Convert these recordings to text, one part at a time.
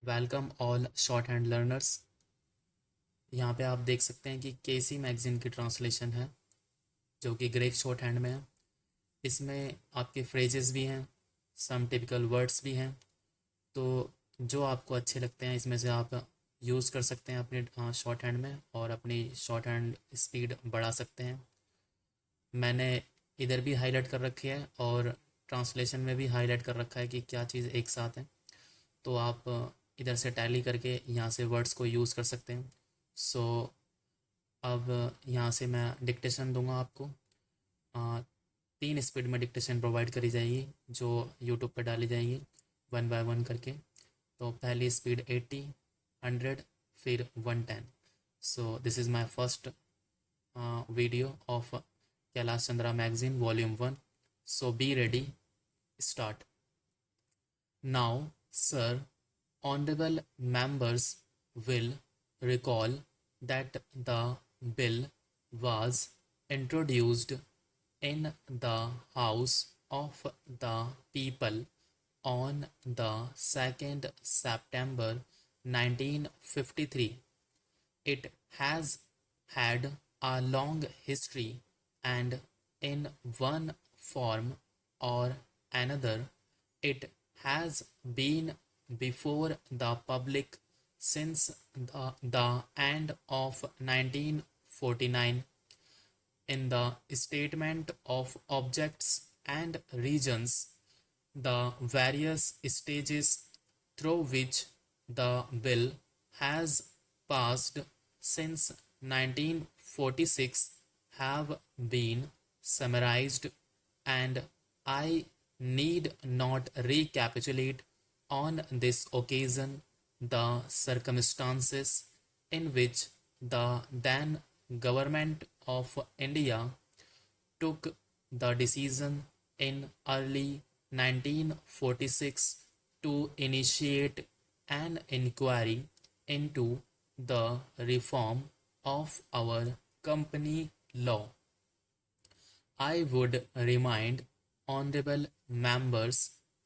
Welcome all short hand learners. यहाँ पे आप देख सकते हैं कि केसी मैगजीन की ट्रांसलेशन है जो कि ग्रेक शॉर्ट हैंड में है। इसमें आपके फ्रेजेस भी हैं, सम टिपिकल वर्ड्स भी हैं। तो जो आपको अच्छे लगते हैं इसमें से आप यूज़ कर सकते हैं अपने शॉर्ट हैंड में और अपनी शॉर्ट हैंड स्पीड बढ़ा सकते हैं। मैंने इधर भी हाईलाइट कर रखी है और ट्रांसलेशन में भी हाईलाइट कर रखा है कि क्या चीज़ एक साथ है। तो आप इधर से टैली करके यहाँ से वर्ड्स को यूज़ कर सकते हैं। सो अब यहाँ से मैं डिक्टेशन दूंगा आपको। 3 स्पीड में डिक्टेशन प्रोवाइड करी जाएगी जो यूट्यूब पर डाली जाएगी 1 बाय 1 करके। तो पहली स्पीड 80, 100, फिर 110। So this is my first video of Kailash Chandra magazine volume 1। So be ready, start now. Sir, honorable members will recall that the bill was introduced in the House of the People on the 2nd September 1953. It has had a long history, and in one form or another, it has been before the public since the end of 1949. In the statement of objects and regions, the various stages through which the bill has passed since 1946 have been summarized, and I need not recapitulate on this occasion the circumstances in which the then government of India took the decision in early 1946 to initiate an inquiry into the reform of our company law. I would remind honorable members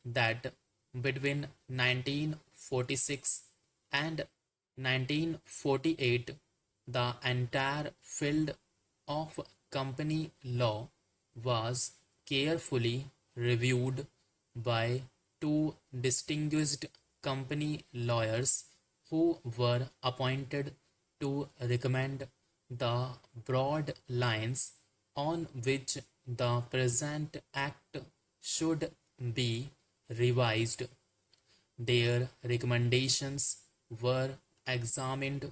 that between 1946 and 1948, the entire field of company law was carefully reviewed by two distinguished company lawyers who were appointed to recommend the broad lines on which the present act should be revised. Their recommendations were examined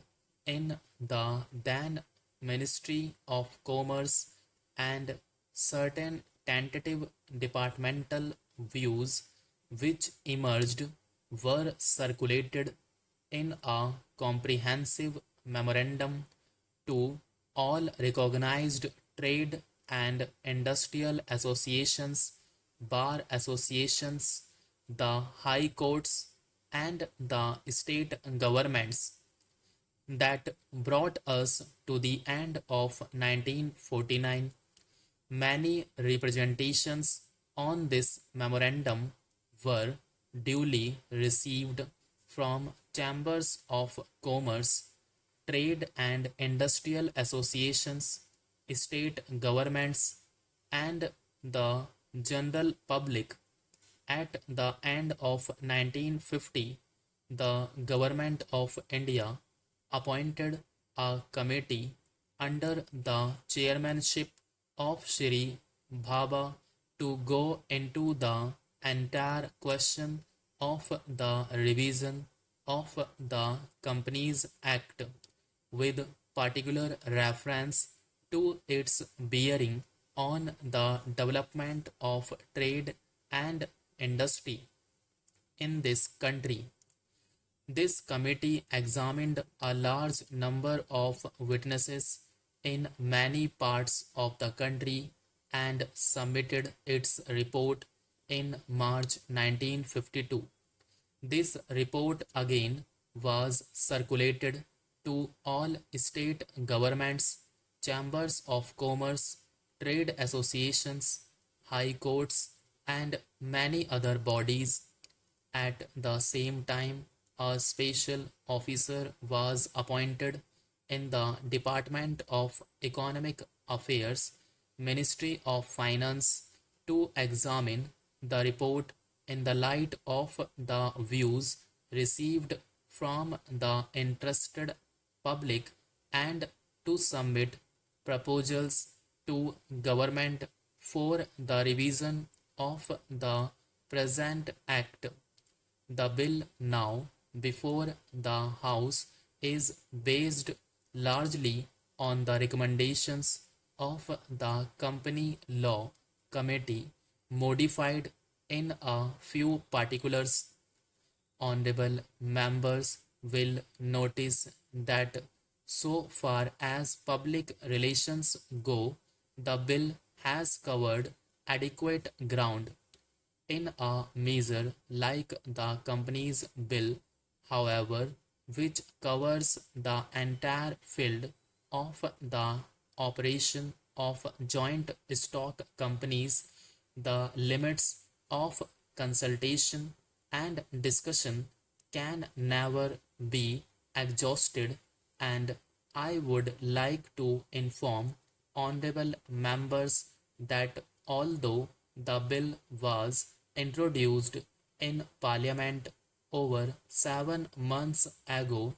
in the then Ministry of Commerce, and certain tentative departmental views which emerged were circulated in a comprehensive memorandum to all recognized trade and industrial associations, bar associations, the high courts, and the state governments. That brought us to the end of 1949. Many representations on this memorandum were duly received from chambers of commerce, trade and industrial associations, state governments, and the general public. At the end of 1950, the Government of India appointed a committee under the chairmanship of Shri Bhabha to go into the entire question of the revision of the Companies Act, with particular reference to its bearing on the development of trade and industry in this country. This committee examined a large number of witnesses in many parts of the country and submitted its report in March 1952. This report again was circulated to all state governments, chambers of commerce, trade associations, high courts, and many other bodies. At the same time, a special officer was appointed in the Department of Economic Affairs, Ministry of Finance, to examine the report in the light of the views received from the interested public and to submit proposals to government for the revision of the present act. The bill now before the House is based largely on the recommendations of the Company Law Committee, modified in a few particulars. Honorable members will notice that so far as public relations go, the bill has covered adequate ground. In a measure like the Companies Bill, however, which covers the entire field of the operation of joint stock companies, the limits of consultation and discussion can never be exhausted, and I would like to inform honorable members that although the bill was introduced in Parliament over 7 months ago,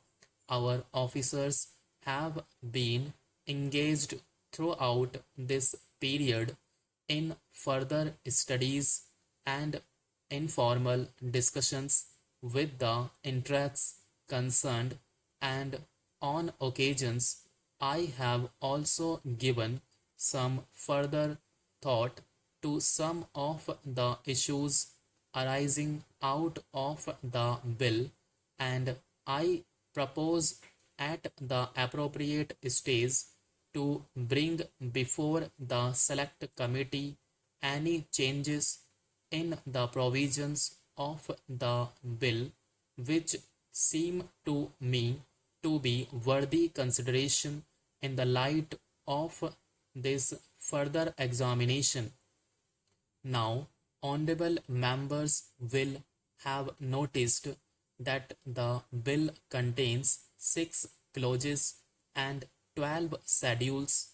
our officers have been engaged throughout this period in further studies and informal discussions with the interests concerned, and on occasions I have also given some further thought to some of the issues arising out of the bill, and I propose at the appropriate stage to bring before the select committee any changes in the provisions of the bill which seem to me to be worthy consideration in the light of this further examination. Now, honorable members will have noticed that the bill contains 6 clauses and 12 schedules.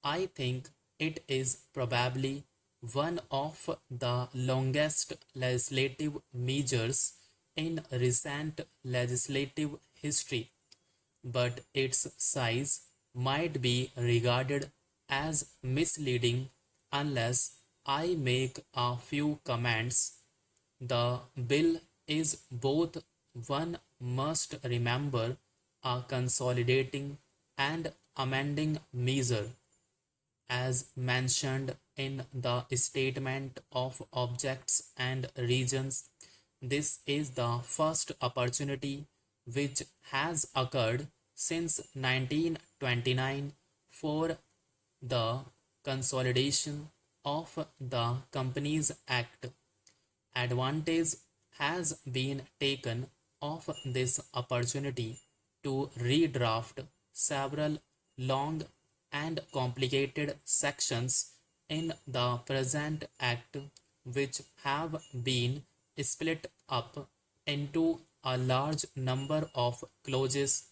I think it is probably one of the longest legislative measures in recent legislative history, but its size might be regarded as misleading unless I make a few comments. The bill is both, one must remember, a consolidating and amending measure. As mentioned in the Statement of Objects and Regions, this is the first opportunity which has occurred since 1929 for the consolidation of the Companies Act. Advantage has been taken of this opportunity to redraft several long and complicated sections in the present act, which have been split up into a large number of clauses.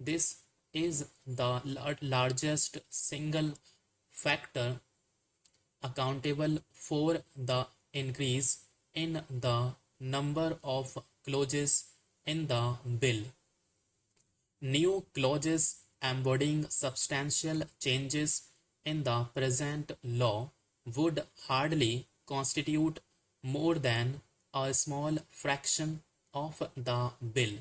This is the largest single factor accountable for the increase in the number of clauses in the bill. New clauses embodying substantial changes in the present law would hardly constitute more than a small fraction of the bill.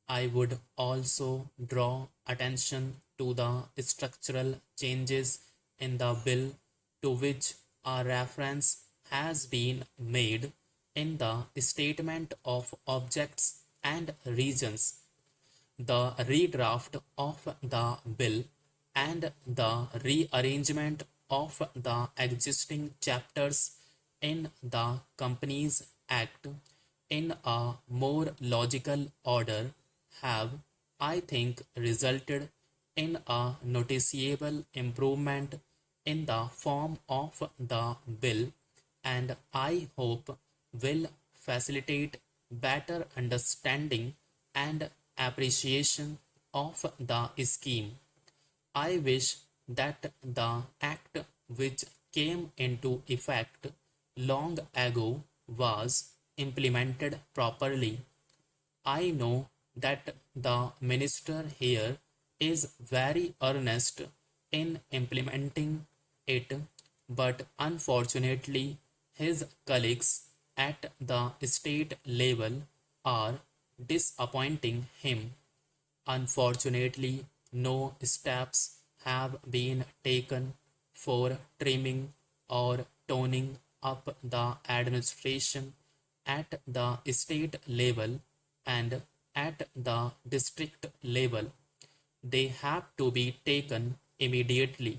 I would also draw attention to the structural changes in the bill to which a reference has been made in the Statement of Objects and Regions. The redraft of the bill and the rearrangement of the existing chapters in the Companies Act in a more logical order have, I think, resulted in a noticeable improvement in the form of the bill, and I hope will facilitate better understanding and appreciation of the scheme. I wish that the act which came into effect long ago was implemented properly. I know that the minister here is very earnest in implementing it, but unfortunately, his colleagues at the state level are disappointing him. Unfortunately, no steps have been taken for trimming or toning up the administration at the state level and at the district level. They have to be taken immediately.